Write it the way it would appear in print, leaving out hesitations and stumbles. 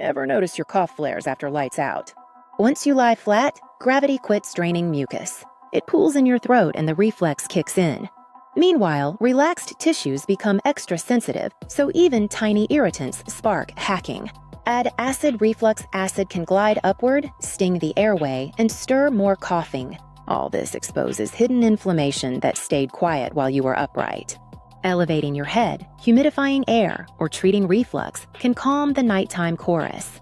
Ever notice your cough flares after lights out? Once you lie flat, gravity quits draining mucus. It pools in your throat and the reflex kicks in. Meanwhile, relaxed tissues become extra sensitive, so even tiny irritants spark hacking. Add acid reflux acid can glide upward, sting the airway, and stir more coughing. All this exposes hidden inflammation that stayed quiet while you were upright. Elevating your head, humidifying air, or treating reflux can calm the nighttime chorus.